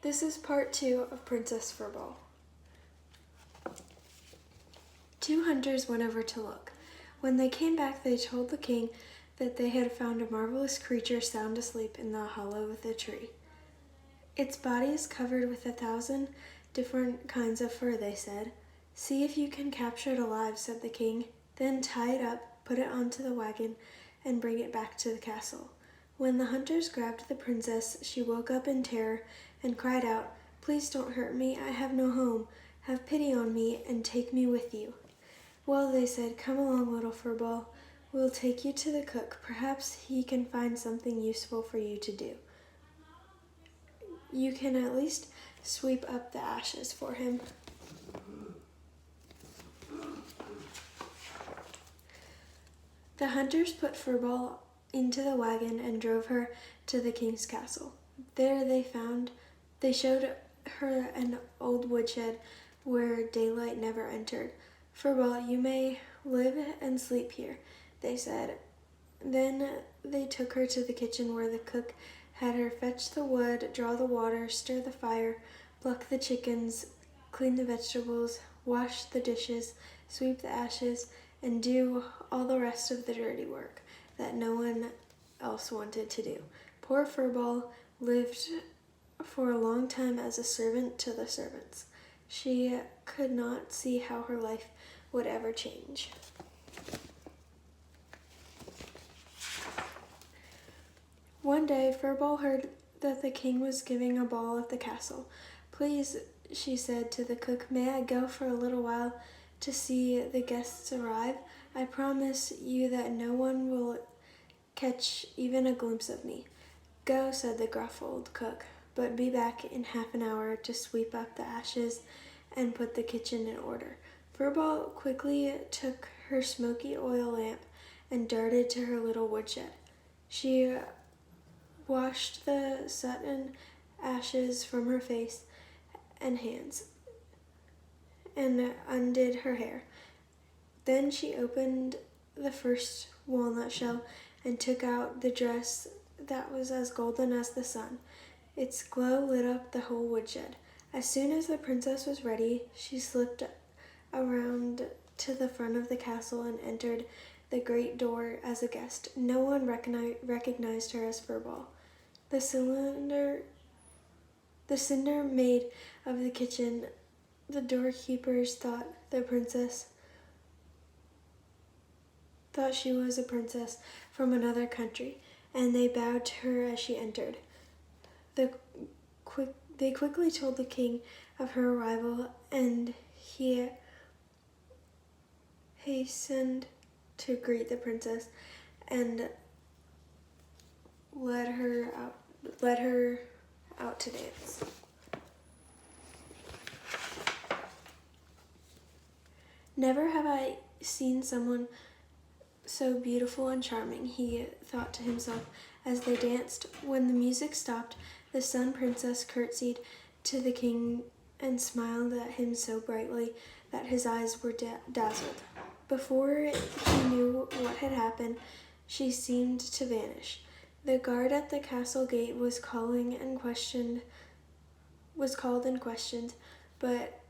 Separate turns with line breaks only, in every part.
This is part 2 of Princess Furball. 2 hunters went over to look. When they came back, they told the king that they had found a marvelous creature sound asleep in the hollow of the tree. Its body is covered with 1,000 different kinds of fur, they said. See if you can capture it alive, said the king. Then tie it up, put it onto the wagon, and bring it back to the castle. When the hunters grabbed the princess, she woke up in terror and cried out, "Please don't hurt me. I have no home. Have pity on me and take me with you." Well, they said, "Come along, little Furball. We'll take you to the cook. Perhaps he can find something useful for you to do. You can at least sweep up the ashes for him." The hunters put Furball into the wagon and drove her to the king's castle. There they showed her an old woodshed where daylight never entered. "Furball, you may live and sleep here," they said. Then they took her to the kitchen where the cook had her fetch the wood, draw the water, stir the fire, pluck the chickens, clean the vegetables, wash the dishes, sweep the ashes, and do all the rest of the dirty work that no one else wanted to do. Poor Furball lived for a long time as a servant to the servants. She could not see how her life would ever change. One day, Furball heard that the king was giving a ball at the castle. "Please," she said to the cook, "may I go for a little while to see the guests arrive? I promise you that no one will catch even a glimpse of me." "Go," said the gruff old cook, "but be back in half an hour to sweep up the ashes and put the kitchen in order." Furball quickly took her smoky oil lamp and darted to her little woodshed. She washed the soot and ashes from her face and hands and undid her hair. Then she opened the first walnut shell and took out the dress that was as golden as the sun. Its glow lit up the whole woodshed. As soon as the princess was ready, she slipped around to the front of the castle and entered the great door as a guest. No one recognized her as Furball. The cinder maid of the kitchen, the doorkeepers thought she was a princess from another country, and they bowed to her as she entered. They quickly told the king of her arrival, and he hastened to greet the princess and led her out to dance. "Never have I seen someone so beautiful and charming," he thought to himself as they danced. When the music stopped, the Sun Princess curtsied to the king and smiled at him so brightly that his eyes were dazzled. Before he knew what had happened, she seemed to vanish. The guard at the castle gate was called and questioned, but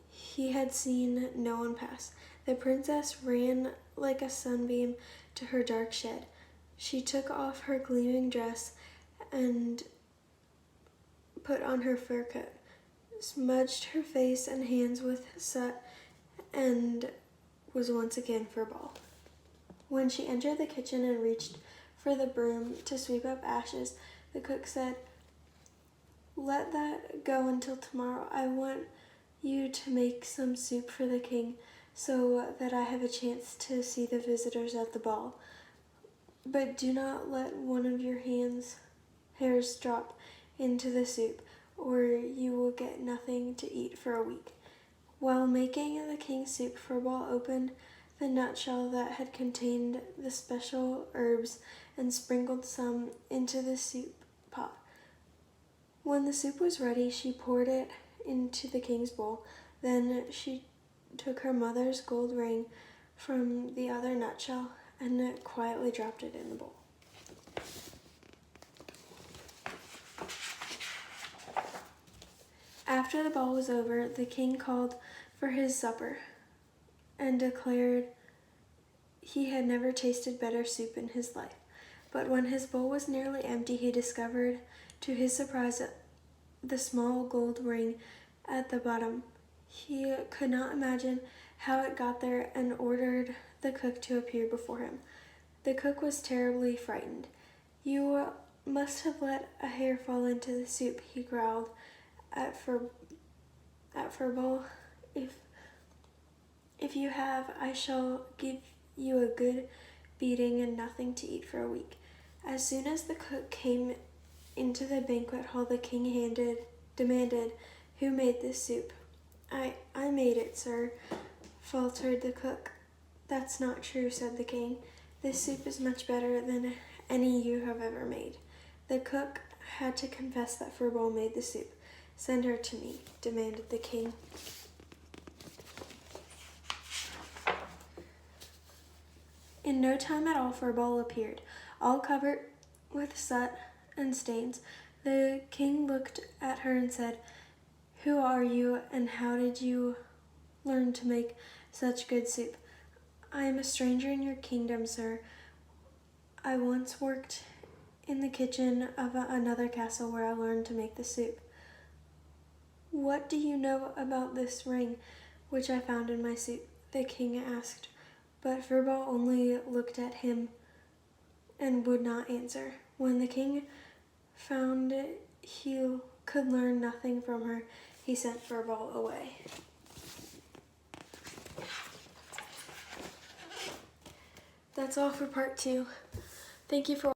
he had seen no one pass. The princess ran like a sunbeam to her dark shed. She took off her gleaming dress and put on her fur coat, smudged her face and hands with soot, and was once again Furball. When she entered the kitchen and reached for the broom to sweep up ashes, the cook said, "Let that go until tomorrow. I want you to make some soup for the king so that I have a chance to see the visitors at the ball. But do not let one of your hairs drop into the soup, or you will get nothing to eat for a week." While making the king's soup, Furball opened the nutshell that had contained the special herbs and sprinkled some into the soup pot. When the soup was ready, she poured it into the king's bowl. Then she took her mother's gold ring from the other nutshell and quietly dropped it in the bowl. After the ball was over, the king called for his supper and declared he had never tasted better soup in his life. But when his bowl was nearly empty, he discovered, to his surprise, the small gold ring at the bottom. He could not imagine how it got there and ordered the cook to appear before him. The cook was terribly frightened. "You must have let a hair fall into the soup," he growled at Furball. If you have, I shall give you a good beating and nothing to eat for a week." As soon as the cook came into the banquet hall, the king demanded, "Who made this soup?" I made it, sir," faltered the cook. "That's not true," said the king. "This soup is much better than any you have ever made." The cook had to confess that Furball made the soup. "Send her to me," demanded the king. In no time at all, Furball appeared, all covered with soot and stains. The king looked at her and said, "Who are you, and how did you learn to make such good soup?" "I am a stranger in your kingdom, sir. I once worked in the kitchen of another castle where I learned to make the soup." "What do you know about this ring which I found in my soup?" the king asked. But Furball only looked at him and would not answer. When the king found he could learn nothing from her, he sent Furball away. That's all for part 2. Thank you for